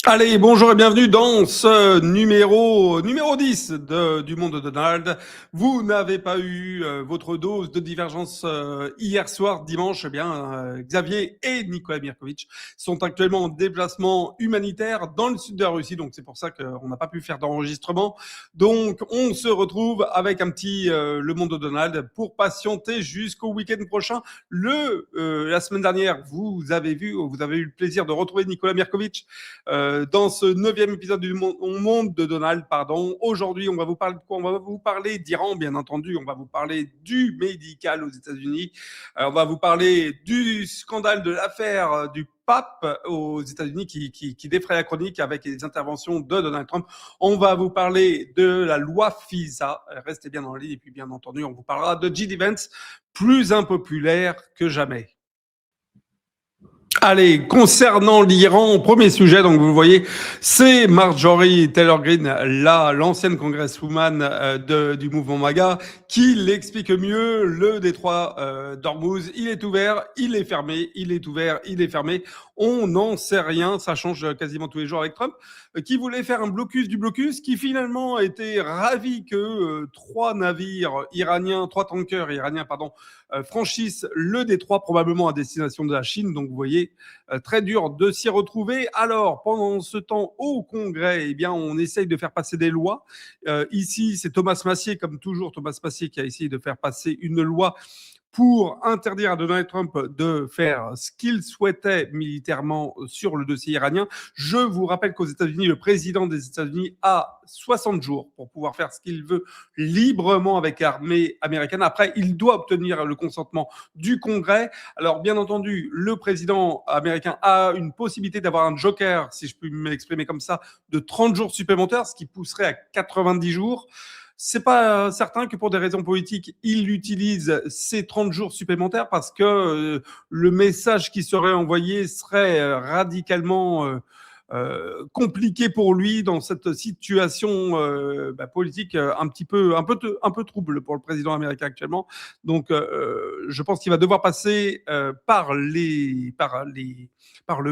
Allez, bonjour et bienvenue dans ce numéro 10 du monde de Donald. Vous n'avez pas eu votre dose de divergence hier soir, dimanche. Eh bien, Xavier et Nicolas Mirkovic sont actuellement en déplacement humanitaire dans le sud de la Russie. Donc, c'est pour ça qu'on n'a pas pu faire d'enregistrement. Donc, on se retrouve avec un petit Le monde de Donald pour patienter jusqu'au week-end prochain. La semaine dernière, vous avez eu le plaisir de retrouver Nicolas Mirkovic dans ce 9e épisode du monde de Donald. Pardon. Aujourd'hui, on va vous parler de quoi? On va vous parler d'Iran, bien entendu. On va vous parler du médical aux États-Unis. On va vous parler du scandale de l'affaire du pape aux États-Unis qui défraie la chronique avec les interventions de Donald Trump. On va vous parler de la loi FISA. Restez bien dans la ligne. Et puis, bien entendu, on vous parlera de J.D. Vance, plus impopulaire que jamais. Allez, concernant l'Iran, premier sujet, donc vous voyez, c'est Marjorie Taylor Greene, l'ancienne congresswoman du mouvement MAGA, qui l'explique mieux. Le détroit d'Ormuz, il est ouvert, il est fermé, il est ouvert, il est fermé. On n'en sait rien, ça change quasiment tous les jours avec Trump, qui voulait faire un blocus du blocus, qui finalement a été ravi que trois tankers iraniens, franchissent le détroit, probablement à destination de la Chine. Donc vous voyez, très dur de s'y retrouver. Alors, pendant ce temps, au Congrès, eh bien, on essaye de faire passer des lois. Ici, c'est Thomas Massier, comme toujours, Thomas Massier qui a essayé de faire passer une loi pour interdire à Donald Trump de faire ce qu'il souhaitait militairement sur le dossier iranien. Je vous rappelle qu'aux États-Unis, le président des États-Unis a 60 jours pour pouvoir faire ce qu'il veut librement avec l'armée américaine. Après, il doit obtenir le consentement du Congrès. Alors, bien entendu, le président américain a une possibilité d'avoir un joker, si je puis m'exprimer comme ça, de 30 jours supplémentaires, ce qui pousserait à 90 jours. C'est pas certain que pour des raisons politiques, il utilise ces 30 jours supplémentaires parce que le message qui serait envoyé serait radicalement compliqué pour lui dans cette situation politique un peu trouble pour le président américain actuellement. Donc, je pense qu'il va devoir passer par le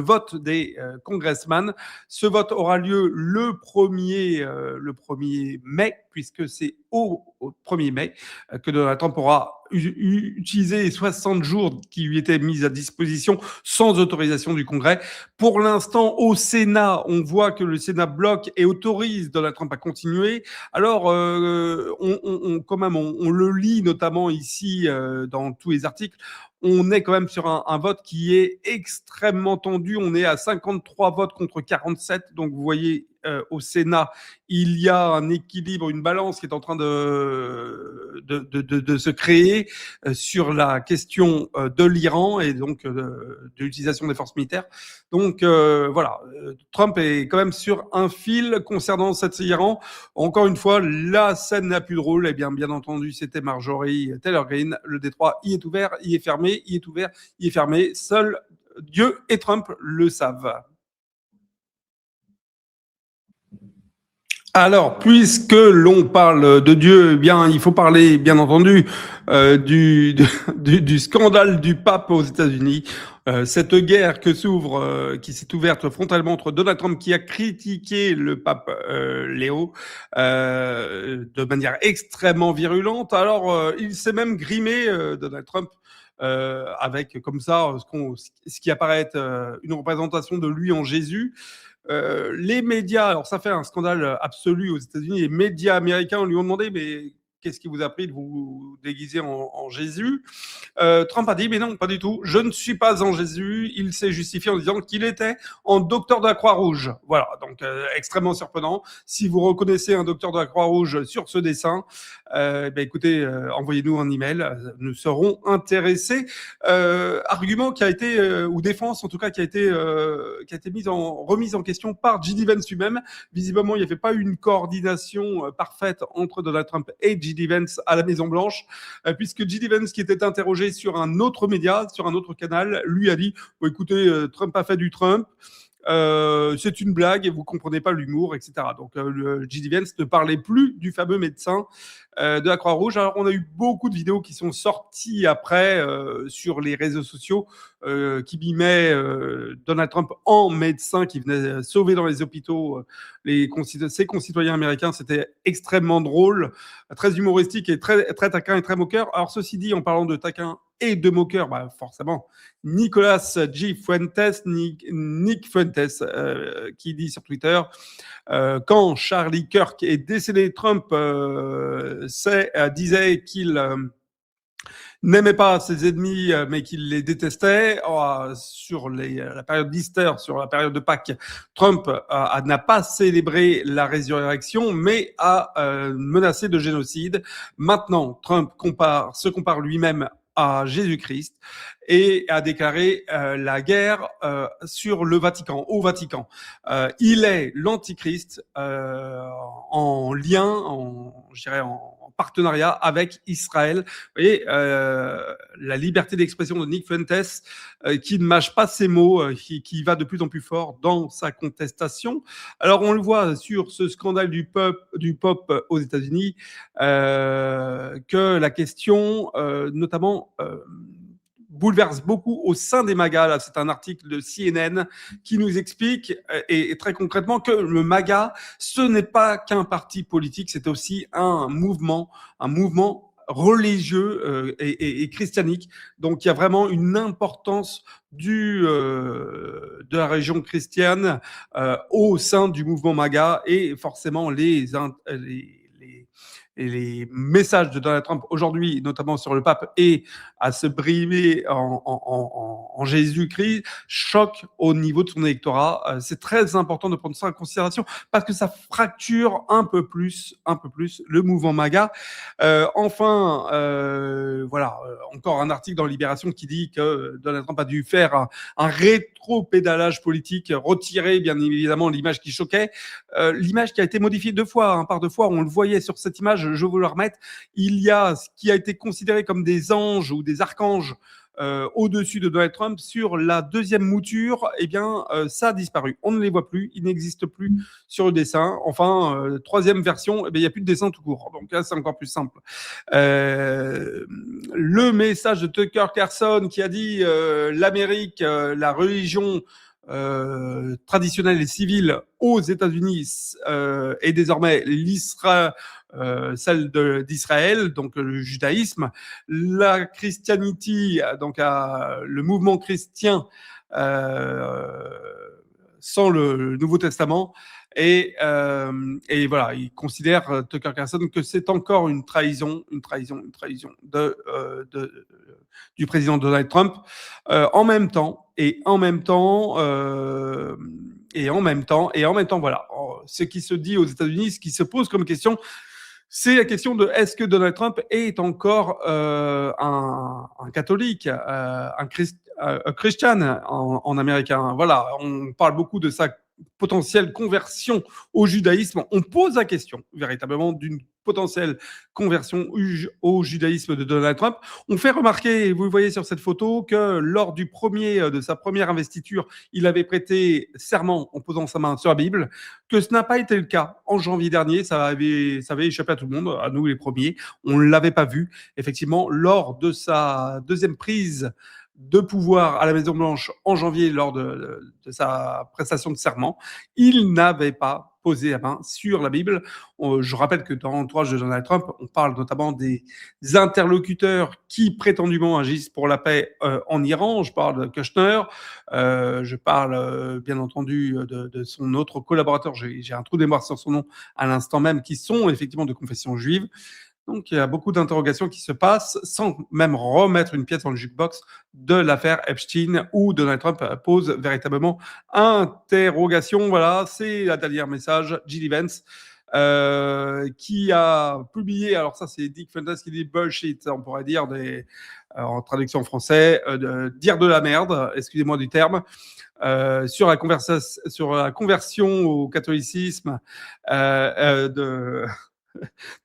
vote des congressmen. Ce vote aura lieu le 1er mai, puisque c'est au 1er mai que Donald Trump aura utilisé les 60 jours qui lui étaient mis à disposition sans autorisation du Congrès. Pour l'instant, au Sénat, on voit que le Sénat bloque et autorise Donald Trump à continuer. Alors, quand même, on le lit notamment ici dans tous les articles. On est quand même sur un vote qui est extrêmement tendu. On est à 53 votes contre 47. Donc, vous voyez, au Sénat, il y a un équilibre, une balance qui est en train de se créer sur la question de l'Iran et donc de l'utilisation des forces militaires. Donc voilà, Trump est quand même sur un fil concernant cet Iran. Encore une fois, la scène la plus drôle, eh bien entendu, c'était Marjorie Taylor Greene. Le détroit, il est ouvert, il est fermé, il est ouvert, il est fermé. Seul Dieu et Trump le savent. Alors, puisque l'on parle de Dieu, eh bien, il faut parler, bien entendu, du scandale du pape aux États-Unis. Cette guerre qui s'est ouverte frontalement entre Donald Trump, qui a critiqué le pape Léo de manière extrêmement virulente. Alors, il s'est même grimé, Donald Trump, avec comme ça ce qui apparaît être une représentation de lui en Jésus. Les médias, alors ça fait un scandale absolu aux États-Unis, les médias américains lui ont demandé, mais qu'est-ce qui vous a pris de vous déguiser en Jésus? Trump a dit, mais non, pas du tout, je ne suis pas en Jésus. Il s'est justifié en disant qu'il était en docteur de la Croix-Rouge. Voilà, donc extrêmement surprenant. Si vous reconnaissez un docteur de la Croix-Rouge sur ce dessin, écoutez, envoyez-nous un email, nous serons intéressés. Argument qui a été, ou défense en tout cas, qui a été remise en question par J.D. Vance lui-même. Visiblement, il n'y avait pas eu une coordination parfaite entre Donald Trump et J.D. Vance à la Maison-Blanche, puisque J.D. Vance, qui était interrogé sur un autre média, sur un autre canal, lui a dit, écoutez, Trump a fait du Trump. c'est une blague et vous comprenez pas l'humour, etc. Donc le J.D. Vance ne parlait plus du fameux médecin de la Croix-Rouge. Alors on a eu beaucoup de vidéos qui sont sorties après sur les réseaux sociaux qui mimaient Donald Trump en médecin qui venait sauver dans les hôpitaux ses concitoyens américains. C'était extrêmement drôle, très humoristique et très taquin et très moqueur. Alors ceci dit, en parlant de taquin et de moqueur, bah forcément, Nicolas G. Fuentes, Nick Fuentes, qui dit sur Twitter quand Charlie Kirk est décédé, Trump disait qu'il n'aimait pas ses ennemis, mais qu'il les détestait. Sur la période d'Easter, sur la période de Pâques, Trump n'a pas célébré la résurrection, mais a menacé de génocide. Maintenant, Trump se compare lui-même à Jésus-Christ et a déclaré la guerre sur le Vatican, au Vatican. Il est l'antichrist en lien, je dirais en partenariat avec Israël. Vous voyez, la liberté d'expression de Nick Fuentes, qui ne mâche pas ses mots, qui va de plus en plus fort dans sa contestation. Alors, on le voit sur ce scandale du pop aux États-Unis, que la question, notamment, bouleverse beaucoup au sein des MAGA. Là, c'est un article de CNN qui nous explique, et très concrètement, que le MAGA, ce n'est pas qu'un parti politique, c'est aussi un mouvement religieux et christianique. Donc, il y a vraiment une importance de la région chrétienne au sein du mouvement MAGA, et forcément les messages de Donald Trump aujourd'hui, notamment sur le pape et à se brimer en Jésus-Christ, choquent au niveau de son électorat. C'est très important de prendre ça en considération parce que ça fracture un peu plus le mouvement MAGA. Enfin, voilà, encore un article dans Libération qui dit que Donald Trump a dû faire un rétro-pédalage politique, retirer bien évidemment l'image qui choquait, l'image qui a été modifiée par deux fois, on le voyait sur cette image, je vais vous la remettre, il y a ce qui a été considéré comme des anges ou des archanges au-dessus de Donald Trump. Sur la deuxième mouture, eh bien, ça a disparu. On ne les voit plus, ils n'existent plus sur le dessin. Enfin, troisième version, eh bien, il n'y a plus de dessin tout court. Donc là, c'est encore plus simple. Le message de Tucker Carlson qui a dit l'Amérique, la religion traditionnelle et civile aux États-Unis est désormais celle d'Israël, donc le judaïsme. La Christianity, donc le mouvement chrétien sans le Nouveau Testament. Et voilà, il considère, Tucker Carlson, que c'est encore une trahison du président Donald Trump. En même temps, voilà, ce qui se dit aux États-Unis, ce qui se pose comme question, c'est la question de est-ce que Donald Trump est encore un catholique, un Christian en américain. Voilà, on parle beaucoup de sa potentielle conversion au judaïsme. On pose la question véritablement d'une potentielle conversion au judaïsme de Donald Trump. On fait remarquer, vous le voyez sur cette photo, que lors de sa première investiture, il avait prêté serment en posant sa main sur la Bible, que ce n'a pas été le cas en janvier dernier. Ça avait échappé à tout le monde, à nous les premiers. On ne l'avait pas vu. Effectivement, lors de sa deuxième prise de pouvoir à la Maison-Blanche en janvier, lors de sa prestation de serment, il n'avait pas posé la main sur la Bible. Je rappelle que dans l'entourage de Donald Trump, on parle notamment des interlocuteurs qui prétendument agissent pour la paix en Iran. Je parle de Kushner, je parle bien entendu de son autre collaborateur, j'ai un trou de mémoire sur son nom à l'instant même, qui sont effectivement de confession juive. Donc, il y a beaucoup d'interrogations qui se passent sans même remettre une pièce dans le jukebox de l'affaire Epstein, où Donald Trump pose véritablement interrogation. Voilà, c'est la dernière message. J.D. Vance, qui a publié, alors ça c'est Dick Fuentes qui dit bullshit, on pourrait dire en traduction en français, dire de la merde, excusez-moi du terme, sur la conversion au catholicisme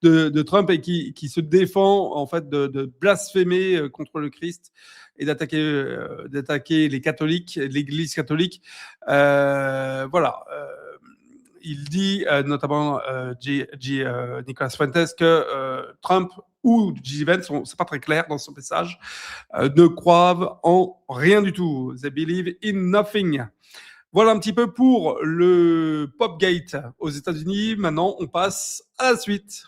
de Trump, et qui se défend en fait de blasphémer contre le Christ. et d'attaquer les catholiques, l'Église catholique. Voilà. Il dit, notamment Nicolas Fuentes, que Trump ou J. Vance, c'est pas très clair dans son message, ne croient en rien du tout. They believe in nothing. Voilà un petit peu pour le Popgate aux États-Unis. Maintenant, on passe à la suite.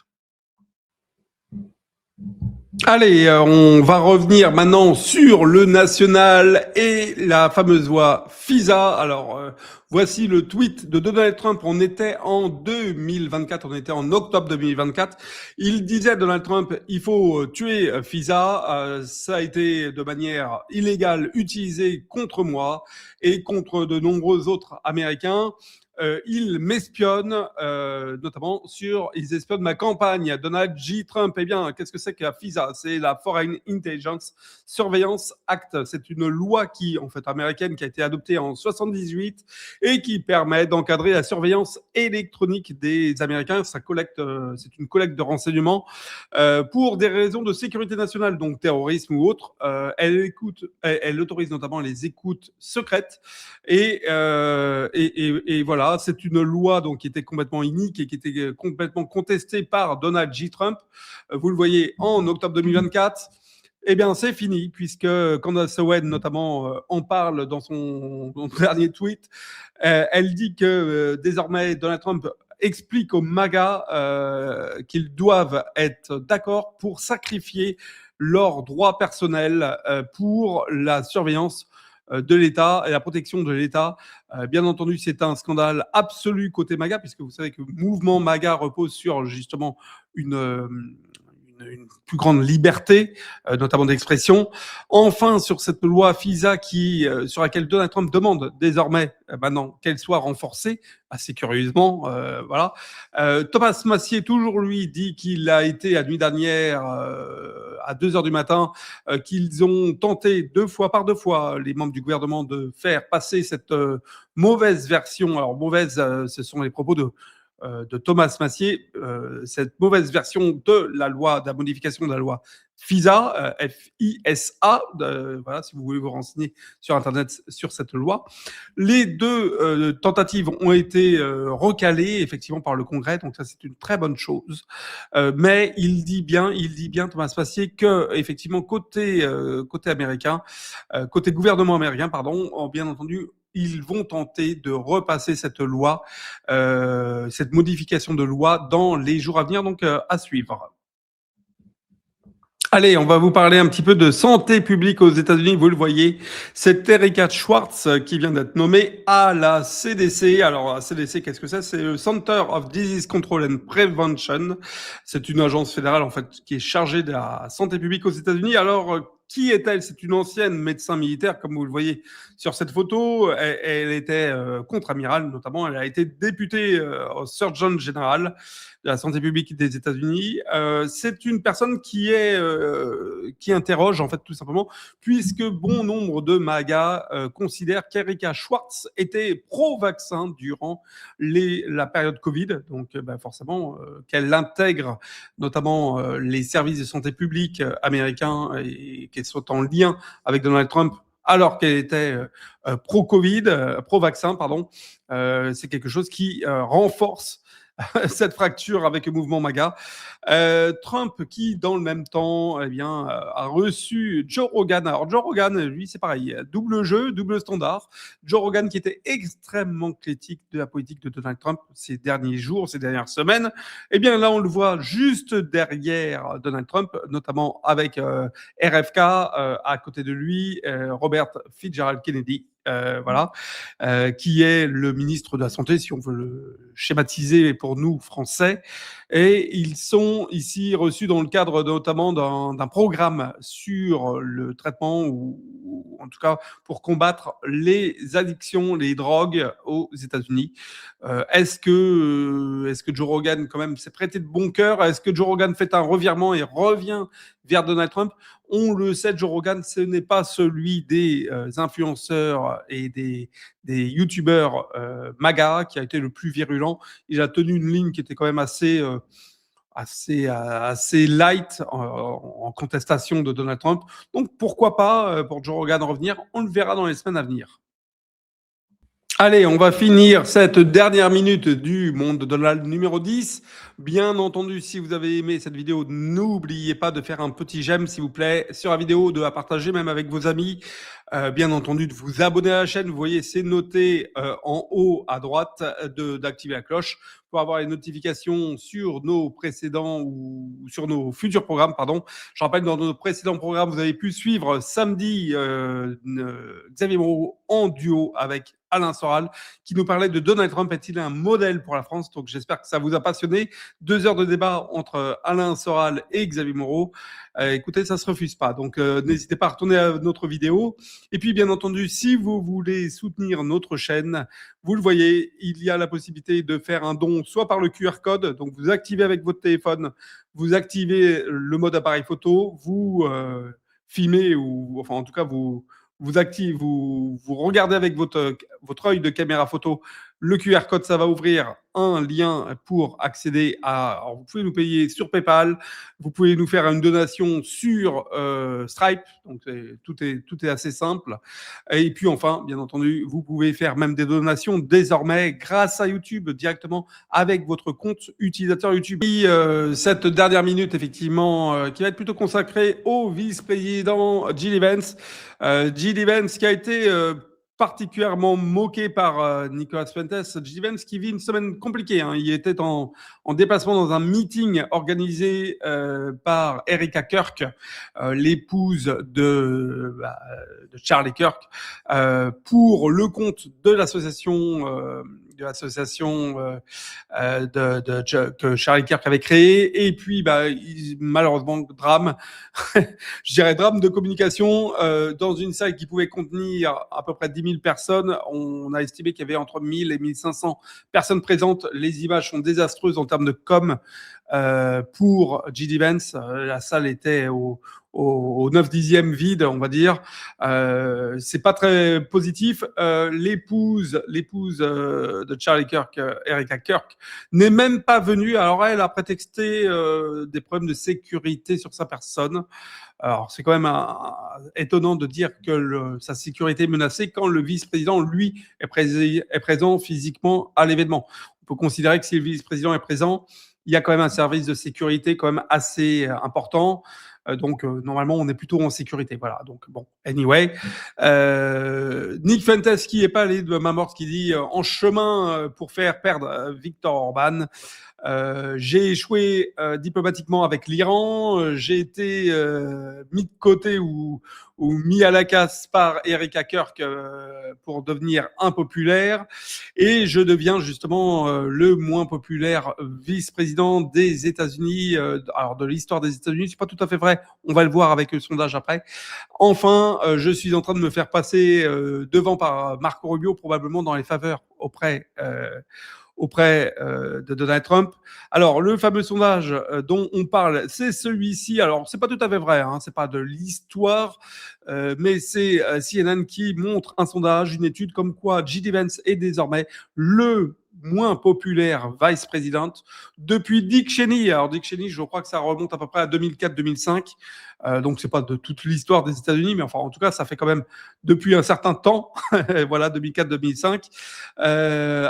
Allez, on va revenir maintenant sur le national et la fameuse loi FISA. Alors, voici le tweet de Donald Trump. On était en 2024, on était en octobre 2024. Il disait, Donald Trump, il faut tuer FISA. Ça a été de manière illégale utilisé contre moi et contre de nombreux autres Américains. Ils m'espionnent, notamment ils espionnent ma campagne. Donald J. Trump, eh bien, qu'est-ce que c'est que la FISA? C'est la Foreign Intelligence Surveillance Act. C'est une loi en fait, américaine qui a été adoptée en 78 et qui permet d'encadrer la surveillance électronique des Américains. C'est une collecte de renseignements pour des raisons de sécurité nationale, donc terrorisme ou autre. Elle autorise notamment les écoutes secrètes et voilà. C'est une loi donc qui était complètement inique et qui était complètement contestée par Donald J. Trump. Vous le voyez en octobre 2024. Eh bien, c'est fini, puisque Candace Owen, notamment, en parle dans son dernier tweet. Elle dit que désormais, Donald Trump explique aux MAGA qu'ils doivent être d'accord pour sacrifier leurs droits personnels pour la surveillance de l'État et la protection de l'État. Bien entendu, c'est un scandale absolu côté MAGA, puisque vous savez que le mouvement MAGA repose sur justement une plus grande liberté, notamment d'expression. Enfin, sur cette loi FISA sur laquelle Donald Trump demande désormais, maintenant, qu'elle soit renforcée, assez curieusement, voilà. Thomas Massier, toujours lui, dit qu'il a été la nuit dernière à 2 heures du matin, qu'ils ont tenté deux fois, les membres du gouvernement, de faire passer cette mauvaise version. Alors mauvaise, ce sont les propos de Thomas Massier, cette mauvaise version de la modification de la loi FISA, FISA, voilà, si vous voulez vous renseigner sur Internet sur cette loi. Les deux tentatives ont été recalées effectivement par le Congrès, donc ça c'est une très bonne chose. Mais il dit bien Thomas Massier que effectivement côté américain, côté gouvernement américain, pardon, bien entendu, ils vont tenter de repasser cette loi, cette modification de loi dans les jours à venir, donc à suivre. Allez, on va vous parler un petit peu de santé publique aux États-Unis. Vous le voyez, c'est Erika Schwartz qui vient d'être nommée à la CDC. Alors, la CDC, qu'est-ce que c'est? C'est le Center of Disease Control and Prevention. C'est une agence fédérale, en fait, qui est chargée de la santé publique aux États-Unis. Alors, qui est-elle? C'est une ancienne médecin militaire, comme vous le voyez sur cette photo. Elle était contre-amiral, notamment. Elle a été députée au Surgeon General de la santé publique des États-Unis. C'est une personne qui interroge, en fait, tout simplement, puisque bon nombre de MAGA considèrent qu'Erika Schwartz était pro-vaccin durant la période Covid. Donc, forcément, qu'elle intègre notamment les services de santé publique américains et qu'elle soit en lien avec Donald Trump alors qu'elle était pro-Covid, pro-vaccin, pardon. C'est quelque chose qui renforce cette fracture avec le mouvement MAGA. Trump qui, dans le même temps, a reçu Joe Rogan. Alors, Joe Rogan, lui, c'est pareil. Double jeu, double standard. Joe Rogan qui était extrêmement critique de la politique de Donald Trump ces derniers jours, ces dernières semaines. Eh bien, là, on le voit juste derrière Donald Trump, notamment avec RFK, à côté de lui, Robert Fitzgerald Kennedy. Voilà, qui est le ministre de la Santé, si on veut le schématiser pour nous, Français. Et ils sont ici reçus dans le cadre notamment d'un programme sur le traitement ou en tout cas pour combattre les addictions, les drogues aux États-Unis. Est-ce que Joe Rogan quand même s'est prêté de bon cœur? Est-ce que Joe Rogan fait un revirement et revient vers Donald Trump? On le sait, Joe Rogan, ce n'est pas celui des influenceurs et des youtubeurs MAGA qui a été le plus virulent. Il a tenu une ligne qui était quand même assez assez light en contestation de Donald Trump. Donc pourquoi pas pour Joe Rogan revenir. On le verra dans les semaines à venir. Allez, on va finir cette dernière minute du monde de Donald numéro 10. Bien entendu, si vous avez aimé cette vidéo, n'oubliez pas de faire un petit j'aime, s'il vous plaît, sur la vidéo, de la partager même avec vos amis. Bien entendu, de vous abonner à la chaîne. Vous voyez, c'est noté en haut à droite d'activer la cloche pour avoir les notifications sur nos précédents ou sur nos futurs programmes, pardon. Je rappelle, dans nos précédents programmes, vous avez pu suivre samedi Xavier Moreau en duo avec Alain Soral, qui nous parlait de Donald Trump est-il un modèle pour la France. Donc j'espère que ça vous a passionné. 2 heures de débat entre Alain Soral et Xavier Moreau. Écoutez, ça se refuse pas. Donc n'hésitez pas à retourner à notre vidéo. Et puis bien entendu, si vous voulez soutenir notre chaîne, vous le voyez, il y a la possibilité de faire un don soit par le QR code, donc vous activez avec votre téléphone, vous activez le mode appareil photo, vous filmez ou enfin en tout cas vous activez, vous regardez avec votre œil de caméra photo le QR code, ça va ouvrir un lien pour accéder à. Alors vous pouvez nous payer sur PayPal, vous pouvez nous faire une donation sur Stripe, donc tout est assez simple. Et puis enfin, bien entendu, vous pouvez faire même des donations désormais grâce à YouTube directement avec votre compte utilisateur YouTube. Et, cette dernière minute, effectivement, qui va être plutôt consacrée au vice-président Jill Evans. Jill Evans qui a été particulièrement moqué par Nicolas Fuentes. Jill Evans qui vit une semaine compliquée. Hein. Il était en déplacement dans un meeting organisé par Erika Kirk, l'épouse de Charlie Kirk, pour le compte de l'association que Charlie Kirk avait créée. Et puis, malheureusement, drame, je dirais drame de communication dans une salle qui pouvait contenir à peu près 10 000 personnes. On a estimé qu'il y avait entre 1000 et 1500 personnes présentes. Les images sont désastreuses en termes de com pour Jill Evans. La salle était au 9/10 vide, on va dire. C'est pas très positif. L'épouse de Charlie Kirk, Erika Kirk, n'est même pas venue. Alors elle a prétexté des problèmes de sécurité sur sa personne. Alors c'est quand même étonnant de dire que sa sécurité est menacée quand le vice-président, lui, est présent physiquement à l'événement. On peut considérer que si le vice-président est présent, il y a quand même un service de sécurité quand même assez important. Donc, normalement, on est plutôt en sécurité. Voilà. Donc, bon, anyway. Nick Fuentes, qui est pas allé de ma mort, qui dit en chemin pour faire perdre Viktor Orban. J'ai échoué diplomatiquement avec l'Iran. J'ai été mis de côté ou mis à la casse par Erika Kirk pour devenir impopulaire. Et je deviens justement le moins populaire vice-président des États-Unis. Alors, de l'histoire des États-Unis, c'est pas tout à fait vrai. On va le voir avec le sondage après. Enfin, je suis en train de me faire passer devant par Marco Rubio, probablement dans les faveurs auprès de Donald Trump. Alors, le fameux sondage dont on parle, c'est celui-ci. Alors, c'est pas tout à fait vrai, hein, c'est pas de l'histoire, mais c'est CNN qui montre un sondage, une étude comme quoi J.D. Vance est désormais le moins populaire vice-président depuis Dick Cheney. Alors, Dick Cheney, je crois que ça remonte à peu près à 2004-2005. Donc, c'est pas de toute l'histoire des États-Unis, mais enfin, en tout cas, ça fait quand même depuis un certain temps, voilà, 2004-2005,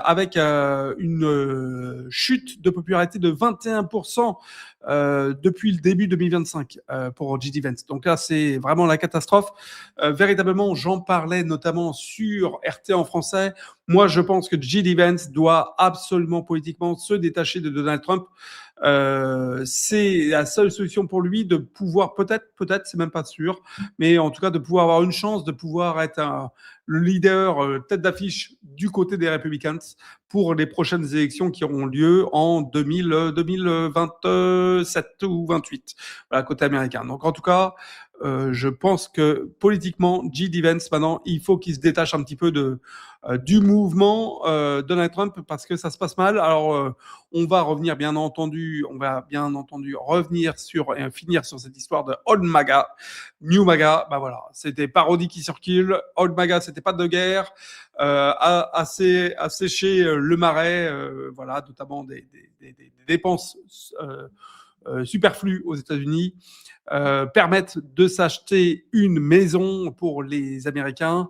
avec une chute de popularité de 21% depuis le début 2025 pour J.D. Vance. Donc là, c'est vraiment la catastrophe. Véritablement, j'en parlais notamment sur RT en français. Moi, je pense que J.D. Vance doit absolument politiquement se détacher de Donald Trump. C'est la seule solution pour lui de pouvoir peut-être, c'est même pas sûr, mais en tout cas de pouvoir avoir une chance de pouvoir être le leader tête d'affiche du côté des Republicans pour les prochaines élections qui auront lieu en 2027 ou 28, voilà, côté américain. Donc en tout cas, je pense que politiquement, J.D. Vance, maintenant, il faut qu'il se détache un petit peu du mouvement Donald Trump parce que ça se passe mal. Alors, on va bien entendu revenir sur et finir sur cette histoire de Old MAGA, New MAGA. Bah voilà, c'était parodie qui circule. Old MAGA, c'était pas de guerre, assécher le marais, voilà, notamment des dépenses superflues aux États-Unis. Permettre de s'acheter une maison pour les Américains,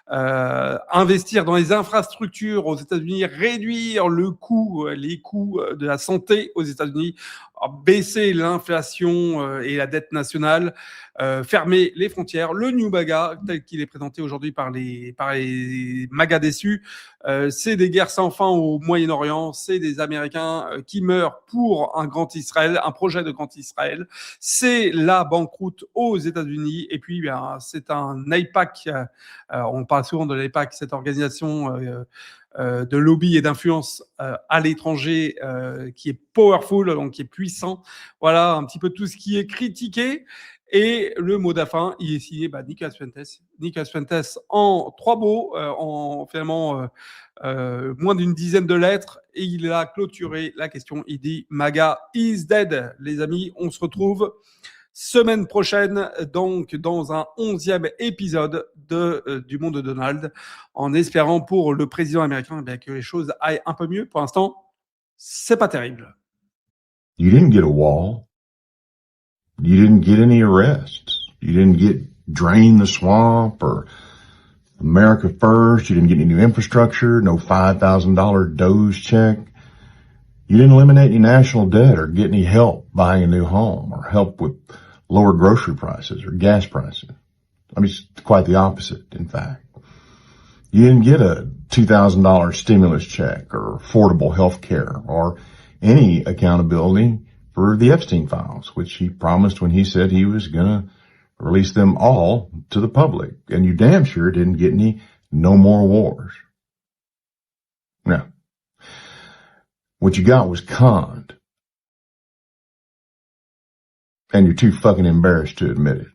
investir dans les infrastructures aux États-Unis, réduire les coûts de la santé aux États-Unis, baisser l'inflation et la dette nationale, fermer les frontières. Le New MAGA, tel qu'il est présenté aujourd'hui par les MAGA déçus, c'est des guerres sans fin au Moyen-Orient, c'est des Américains qui meurent pour un grand Israël, un projet de grand Israël, c'est la banqueroute aux États-Unis, et puis c'est un AIPAC, on parle souvent de l'AIPAC, cette organisation de lobby et d'influence à l'étranger qui est powerful, donc qui est puissant. Voilà un petit peu tout ce qui est critiqué. Et le mot de la fin, il est signé Nicolas Fuentes. Nicolas Fuentes en 3 mots, en finalement moins d'une dizaine de lettres, et il a clôturé la question. Il dit MAGA is dead. Les amis, on se retrouve semaine prochaine, donc dans un 11e épisode du Monde de Donald, en espérant pour le président américain que les choses aillent un peu mieux. Pour l'instant, c'est pas terrible. You didn't get a wall. You didn't get any arrests. You didn't get drain the swamp or America First. You didn't get any new infrastructure, no $5,000 DOGE check. You didn't eliminate any national debt or get any help buying a new home or help with lower grocery prices or gas prices. I mean, it's quite the opposite, in fact. You didn't get a $2,000 stimulus check or affordable health care or any accountability for the Epstein files, which he promised when he said he was going to release them all to the public. And you damn sure didn't get any no more wars. Now, what you got was conned. And you're too fucking embarrassed to admit it.